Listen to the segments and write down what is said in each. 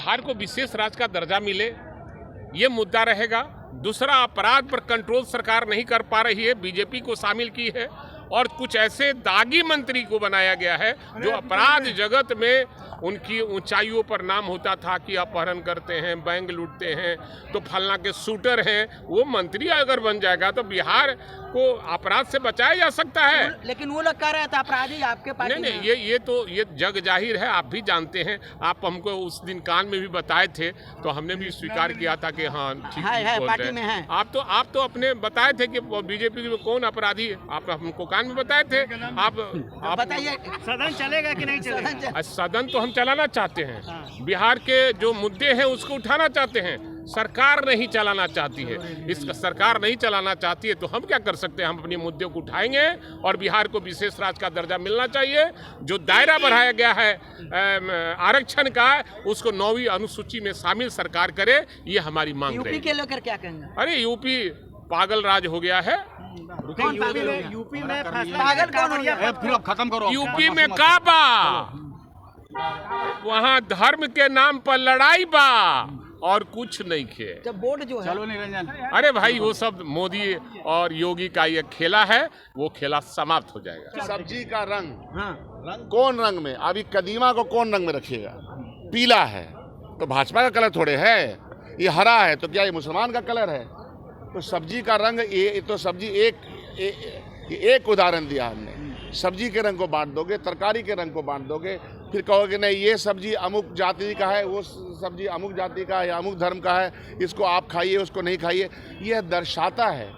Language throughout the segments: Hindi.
बिहार को विशेष राज्य का दर्जा मिले, ये मुद्दा रहेगा। दूसरा, अपराध पर कंट्रोल सरकार नहीं कर पा रही है, बीजेपी को शामिल की है और कुछ ऐसे दागी मंत्री को बनाया गया है जो अपराध जगत में उनकी ऊंचाइयों पर नाम होता था कि अपहरण करते हैं, बैंक लूटते हैं, तो फलना के शूटर हैं। वो मंत्री अगर बन जाएगा तो बिहार को अपराध से बचाया जा सकता है। लेकिन वो लोग कह रहे थे अपराधी आपके पार्टी नहीं, ये जग जाहिर है, आप भी जानते हैं। आप हमको उस दिन कान में भी बताए थे तो हमने भी स्वीकार किया था कि हाँ ठीक बोल रहे हैं। आप तो अपने बताए थे कि बीजेपी में कौन अपराधी है, आप हमको कान में बताए थे। आप बताइए, सदन चलेगा कि नहीं चलेगा? सदन तो हम चलाना चाहते हैं, बिहार के जो मुद्दे हैं उसको उठाना चाहते हैं। सरकार नहीं चलाना चाहती है, इसका सरकार नहीं चलाना चाहती है तो हम क्या कर सकते हैं? हम अपने मुद्दों को उठाएंगे और बिहार को विशेष राज्य का दर्जा मिलना चाहिए। जो दायरा बढ़ाया गया है आरक्षण का, उसको 9वीं अनुसूची में शामिल सरकार करे, ये हमारी मांग है। यूपी के लेकर क्या कहेंगे? अरे यूपी पागल राज हो गया है। यूपी में पागल कौन हो गया? खत्म करो। यूपी में काबा, वहाँ धर्म के नाम पर लड़ाई बा और कुछ नहीं खे। जब बोर्ड जो है, चलो निरंजन, अरे भाई वो सब मोदी और योगी का ये खेला है, वो खेला समाप्त हो जाएगा। सब्जी का रंग कौन रंग में, अभी कदीमा को कौन रंग में रखिएगा? पीला है तो भाजपा का कलर थोड़े है, ये हरा है तो क्या ये मुसलमान का कलर है? तो सब्जी का रंग, ये तो सब्जी एक उदाहरण दिया हमने। सब्जी के रंग को बांट दोगे, तरकारी के रंग को बांट दोगे, फिर कहोगे नहीं ये सब्जी अमुक जाति का है, वो सब्जी अमुक जाति का है या अमुक धर्म का है, इसको आप खाइए उसको नहीं खाइए। यह दर्शाता है,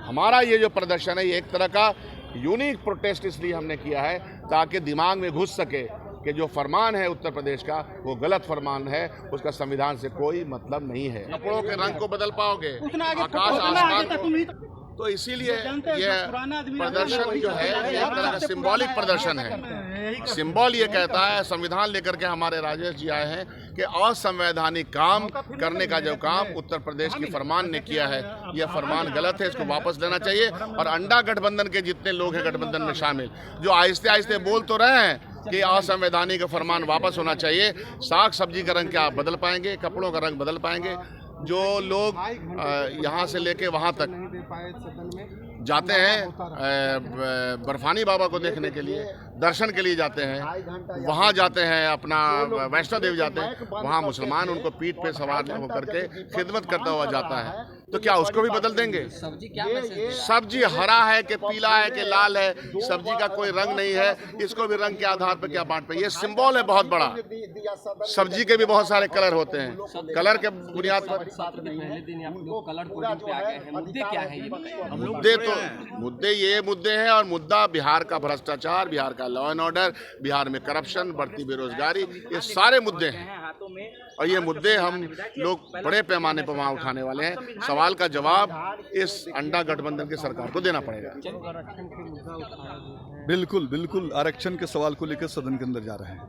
हमारा ये जो प्रदर्शन है ये एक तरह का यूनिक प्रोटेस्ट इसलिए हमने किया है ताकि दिमाग में घुस सके कि जो फरमान है उत्तर प्रदेश का वो गलत फरमान है, उसका संविधान से कोई मतलब नहीं है। कपड़ों के रंग को बदल पाओगे, आकाश आसमान को, तो इसीलिए यह प्रदर्शन जो है एक तरह का सिंबॉलिक प्रदर्शन है। सिंबल ये कहता है, संविधान लेकर के हमारे राजेश जी आए हैं कि असंवैधानिक काम करने का जो काम उत्तर प्रदेश के फरमान ने किया है, यह फरमान गलत है, इसको वापस लेना चाहिए। और अंडा गठबंधन के जितने लोग हैं गठबंधन में शामिल, जो आहिस्ते आहिस्ते बोल तो रहे हैं कि असंवैधानिक फरमान वापस होना चाहिए, साग सब्जी का रंग क्या आप बदल पाएंगे? कपड़ों का रंग बदल पाएंगे? जो लोग यहाँ से लेके वहाँ तक जाते हैं बर्फानी बाबा को देखने के लिए, दर्शन के लिए जाते हैं, वहाँ जाते हैं अपना वैष्णो देवी जाते हैं, वहाँ मुसलमान उनको पीठ पे सवार होकर के खिदमत करता हुआ जाता है, तो क्या उसको भी बदल देंगे? सब्जी हरा है कि पीला है कि लाल है, सब्जी का कोई रंग नहीं है, इसको भी रंग के आधार पर क्या बांट पे? ये सिंबल है बहुत बड़ा। सब्जी के भी बहुत सारे कलर होते हैं, कलर के बुनियाद पर मुद्दे हैं। और मुद्दा बिहार का भ्रष्टाचार, बिहार का लॉ एंड ऑर्डर, बिहार में करप्शन, बढ़ती बेरोजगारी, ये सारे मुद्दे हैं और ये मुद्दे हम लोग बड़े पैमाने पर वहाँ उठाने वाले हैं। सवाल का जवाब इस अंडा गठबंधन की सरकार को देना पड़ेगा। बिल्कुल बिल्कुल, आरक्षण के सवाल को लेकर सदन के अंदर जा रहे हैं।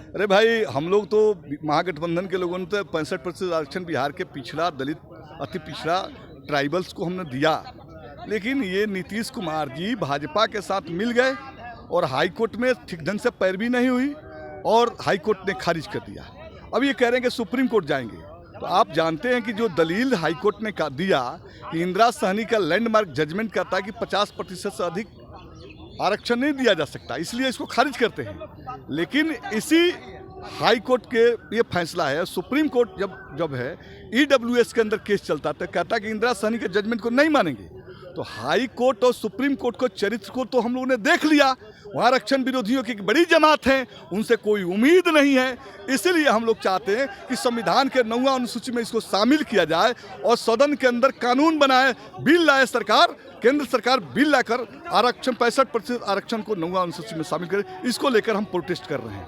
अरे भाई, हम लोग तो महागठबंधन के लोगों ने तो 65% आरक्षण बिहार के पिछड़ा, दलित, अति पिछड़ा ट्राइबल्स को हमने दिया, लेकिन ये नीतीश कुमार जी भाजपा के साथ मिल गए और हाई कोर्ट में ठीक ढंग से पैरवी नहीं हुई और हाई कोर्ट ने खारिज कर दिया। अब ये कह रहे हैं कि सुप्रीम कोर्ट जाएंगे। तो आप जानते हैं कि जो दलील हाई कोर्ट ने दिया कि इंदिरा सहनी का लैंडमार्क जजमेंट कहता है कि 50% से अधिक आरक्षण नहीं दिया जा सकता, इसलिए इसको खारिज करते हैं। लेकिन इसी हाई कोर्ट के ये फैसला है, सुप्रीम कोर्ट जब है EWS के अंदर केस चलता था, कहता है कि इंदिरा सहनी के जजमेंट को नहीं मानेंगे। तो हाई कोर्ट और सुप्रीम कोर्ट को चरित्र को तो हम लोगों ने देख लिया, वहाँ आरक्षण विरोधियों की बड़ी जमात है, उनसे कोई उम्मीद नहीं है। इसलिए हम लोग चाहते हैं कि संविधान के 9वां अनुसूची में इसको शामिल किया जाए और सदन के अंदर कानून बनाए, बिल लाए सरकार, केंद्र सरकार बिल लाकर आरक्षण 65% आरक्षण को 9वां अनुसूची में शामिल करे। इसको लेकर हम प्रोटेस्ट कर रहे हैं।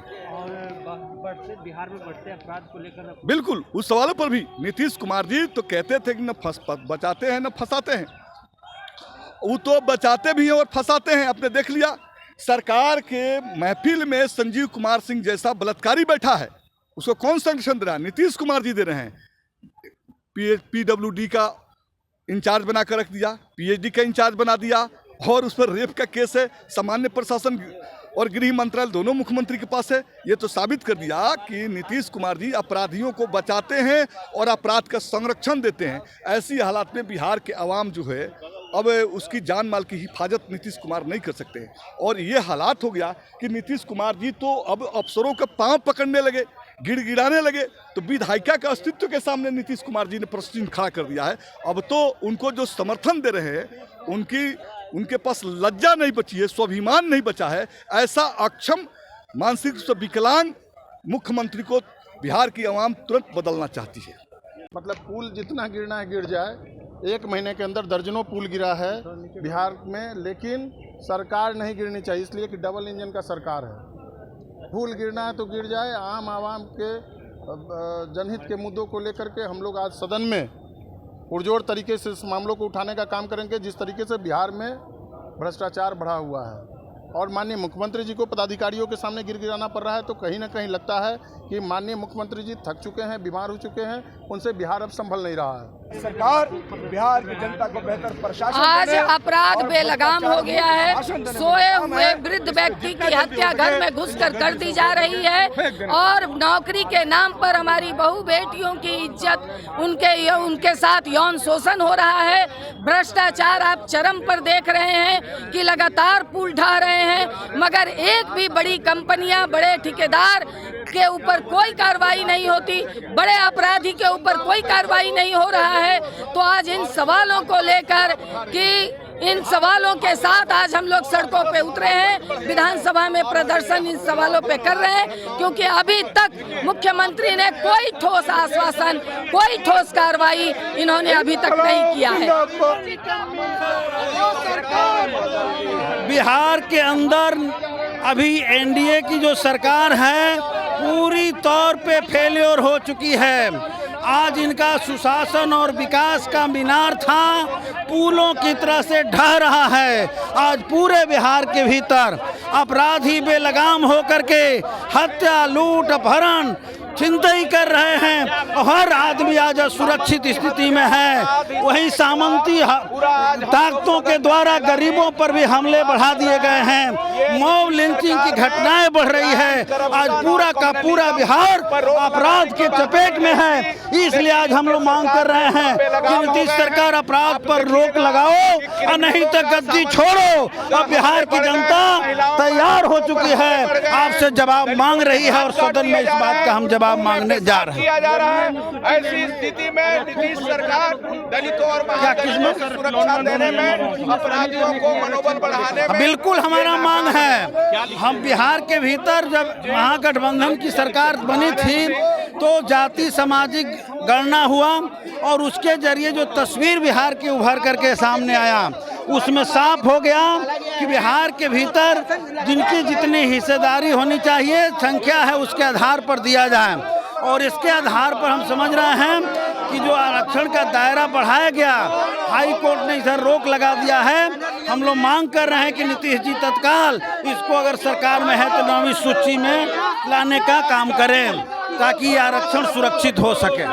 बिहार में बढ़ते अपराध को लेकर बिल्कुल, उस सवालों पर भी नीतीश कुमार जी तो कहते थे कि न बचाते हैं न फंसाते हैं। वो तो बचाते भी हैं और फंसाते हैं। आपने देख लिया, सरकार के महफिल में संजीव कुमार सिंह जैसा बलात्कारी बैठा है, उसको कौन संरक्षण दे रहा है? नीतीश कुमार जी दे रहे हैं। PWD का इंचार्ज बना कर रख दिया, PhD का इंचार्ज बना दिया और उस पर रेप का केस है। सामान्य प्रशासन और गृह मंत्रालय दोनों मुख्यमंत्री के पास है। ये तो साबित कर दिया कि नीतीश कुमार जी अपराधियों को बचाते हैं और अपराध का संरक्षण देते हैं। ऐसी हालात में बिहार के आवाम जो है अब उसकी जान माल की हिफाजत नीतीश कुमार नहीं कर सकते। और ये हालात हो गया कि नीतीश कुमार जी तो अब अफसरों का पांव पकड़ने लगे, गिड़गिड़ाने लगे। तो विधायिका के अस्तित्व के सामने नीतीश कुमार जी ने प्रश्न चिन्ह खड़ा कर दिया है। अब तो उनको जो समर्थन दे रहे हैं उनके पास लज्जा नहीं बची है, स्वाभिमान नहीं बचा है। ऐसा अक्षम, मानसिक रूप से विकलांग मुख्यमंत्री को बिहार की आवाम तुरंत बदलना चाहती है। मतलब पुल जितना गिरना है गिर जाए। 1 महीने के अंदर दर्जनों पुल गिरा है बिहार में, लेकिन सरकार नहीं गिरनी चाहिए, इसलिए कि डबल इंजन का सरकार है। पुल गिरना है तो गिर जाए। आम आवाम के जनहित के मुद्दों को लेकर के हम लोग आज सदन में पुरजोर तरीके से इस मामलों को उठाने का काम करेंगे। जिस तरीके से बिहार में भ्रष्टाचार बढ़ा हुआ है और माननीय मुख्यमंत्री जी को पदाधिकारियों के सामने गिड़गिड़ाना पड़ रहा है, तो कहीं ना कहीं लगता है कि माननीय मुख्यमंत्री जी थक चुके हैं, बीमार हो चुके हैं, उनसे बिहार अब संभल नहीं रहा है। सरकार बिहार की जनता को बेहतर प्रशासन आज अपराध बेलगाम हो गया है। सोए हुए वृद्ध व्यक्ति की हत्या घर में घुसकर कर दी जा रही है और नौकरी के नाम पर हमारी बहू बेटियों की इज्जत, उनके साथ यौन शोषण हो रहा है। भ्रष्टाचार आप चरम पर देख रहे हैं कि लगातार पुल ढा रहे हैं, मगर एक भी बड़ी कंपनियां, बड़े ठेकेदार के ऊपर कोई कार्रवाई नहीं होती, बड़े अपराधी के ऊपर कोई कार्रवाई नहीं हो रहा है। तो आज इन सवालों को लेकर इन सवालों के साथ आज हम लोग सड़कों पे उतरे हैं, विधानसभा में प्रदर्शन इन सवालों पे कर रहे हैं, क्योंकि अभी तक मुख्यमंत्री ने कोई ठोस आश्वासन, कोई ठोस कार्रवाई इन्होंने अभी तक नहीं किया है। बिहार के अंदर अभी एनडीए की जो सरकार है पूरी तौर पे फेल्योर हो चुकी है। आज इनका सुशासन और विकास का मीनार था, पुलों की तरह से ढह रहा है। आज पूरे बिहार के भीतर अपराधी बेलगाम होकर के हत्या, लूट, अपहरण, चिंताई कर रहे हैं। हर आदमी आज सुरक्षित स्थिति में है। वहीं सामंती ताकतों के द्वारा गरीबों पर भी हमले बढ़ा दिए गए हैं। मॉब लिंचिंग की घटनाएं बढ़ रही है। आज पूरा का पूरा बिहार अपराध के चपेट में है। इसलिए आज हम लोग मांग कर रहे हैं कि नीतीश सरकार अपराध पर रोक लगाओ और नहीं तो गद्दी छोड़ो। अब बिहार की जनता तैयार हो चुकी है, आपसे जवाब मांग रही है और सदन में इस बात का हम जवाब मांगने जा रहे हैं। ऐसी स्थिति में नीतीश सरकार दलितों और महाजनों को सुरक्षा देने में, अपराधियों को मनोबल बढ़ाने में बिल्कुल हमारा मांग है। हम बिहार के भीतर जब महागठबंधन की सरकार बनी थी तो जाति सामाजिक गणना हुआ और उसके जरिए जो तस्वीर बिहार की उभर करके सामने आया उसमें साफ हो गया कि बिहार के भीतर जिनकी जितनी हिस्सेदारी होनी चाहिए संख्या है उसके आधार पर दिया जाए। और इसके आधार पर हम समझ रहे हैं कि जो आरक्षण का दायरा बढ़ाया गया, हाई कोर्ट ने इधर रोक लगा दिया है। हम लोग मांग कर रहे हैं कि नीतीश जी तत्काल इसको अगर सरकार में है तो 9वीं सूची में लाने का काम करें ताकि आरक्षण सुरक्षित हो सके।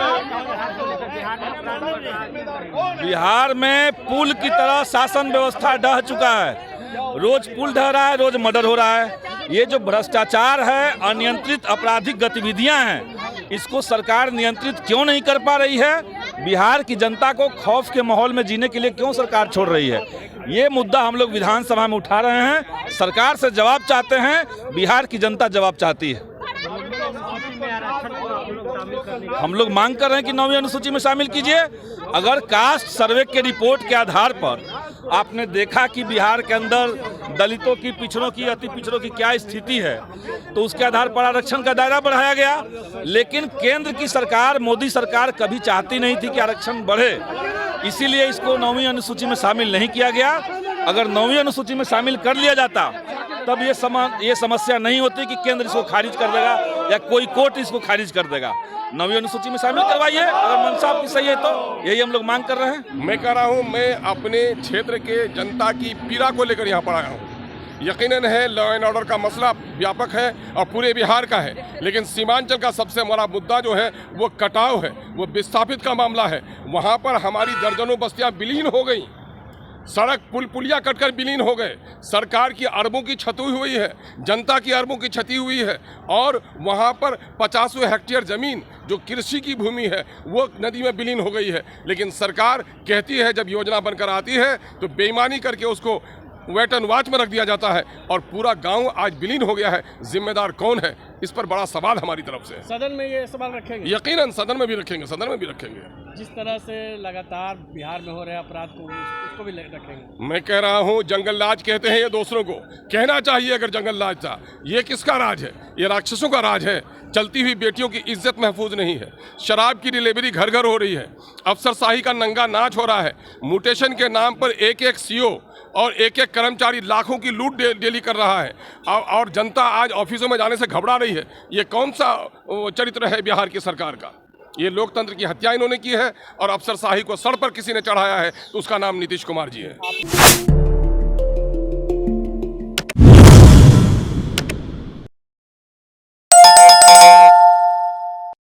बिहार में पुल की तरह शासन व्यवस्था ढह चुका है। रोज पुल ढह रहा है, रोज मर्डर हो रहा है। ये जो भ्रष्टाचार है, अनियंत्रित आपराधिक गतिविधियां हैं, इसको सरकार नियंत्रित क्यों नहीं कर पा रही है? बिहार की जनता को खौफ के माहौल में जीने के लिए क्यों सरकार छोड़ रही है? ये मुद्दा हम लोग विधानसभा में उठा रहे हैं। सरकार से जवाब चाहते हैं, बिहार की जनता जवाब चाहती है। हम लोग मांग कर रहे हैं कि 9वीं अनुसूची में शामिल कीजिए। अगर कास्ट सर्वे के रिपोर्ट के आधार पर आपने देखा कि बिहार के अंदर दलितों की, पिछड़ों की, अति पिछड़ों की क्या स्थिति है, तो उसके आधार पर आरक्षण का दायरा बढ़ाया गया। लेकिन केंद्र की सरकार, मोदी सरकार कभी चाहती नहीं थी कि आरक्षण बढ़े, इसीलिए इसको 9वीं अनुसूची में शामिल नहीं किया गया। अगर 9वीं अनुसूची में शामिल कर लिया जाता तब ये समस्या नहीं होती कि केंद्र इसको खारिज कर देगा या कोई कोर्ट इसको खारिज कर देगा। 9वीं अनुसूची में शामिल करवाइए, अगर मंशा आपकी सही है तो। यही हम लोग मांग कर रहे हैं। मैं कह रहा हूँ, मैं अपने क्षेत्र के जनता की पीड़ा को लेकर यहाँ पर आया हूँ। यकीनन है लॉ एंड ऑर्डर का मसला व्यापक है और पूरे बिहार का है, लेकिन सीमांचल का सबसे बड़ा मुद्दा जो है वो कटाव है, वो विस्थापित का मामला है। वहाँ पर हमारी दर्जनों बस्तियाँ विलीन हो गई। सड़क पुल पुलिया कटकर विलीन हो गए, सरकार की अरबों की क्षति हुई है, जनता की अरबों की क्षति हुई है, और वहाँ पर 50 हेक्टेयर ज़मीन जो कृषि की भूमि है वो नदी में विलीन हो गई है। लेकिन सरकार कहती है जब योजना बनकर आती है तो बेईमानी करके उसको वेट एंड वॉच में रख दिया जाता है और पूरा गांव आज विलीन हो गया है। जिम्मेदार कौन है, इस पर बड़ा सवाल हमारी तरफ से है। सदन में ये सवाल रखेंगे? यकीनन सदन में भी रखेंगे, सदन में भी रखेंगे। जिस तरह से लगातार बिहार में हो रहे अपराध को उसको भी रखेंगे। मैं कह रहा हूँ जंगल राज कहते हैं ये दूसरों को, कहना चाहिए अगर जंगल राज था। ये किसका राज है? ये राक्षसों का राज है। चलती हुई बेटियों की इज्जत महफूज नहीं है, शराब की डिलीवरी घर घर हो रही है, अफसरशाही का नंगा नाच हो रहा है, म्यूटेशन के नाम पर एक एक सीओ और एक एक कर्मचारी लाखों की लूट डेली कर रहा है, और जनता आज ऑफिसों में जाने से घबरा रही है। ये कौन सा चरित्र है बिहार की सरकार का? ये लोकतंत्र की हत्या इन्होंने की है और अफसरशाही को सर पर किसी ने चढ़ाया है तो उसका नाम नीतीश कुमार जी है।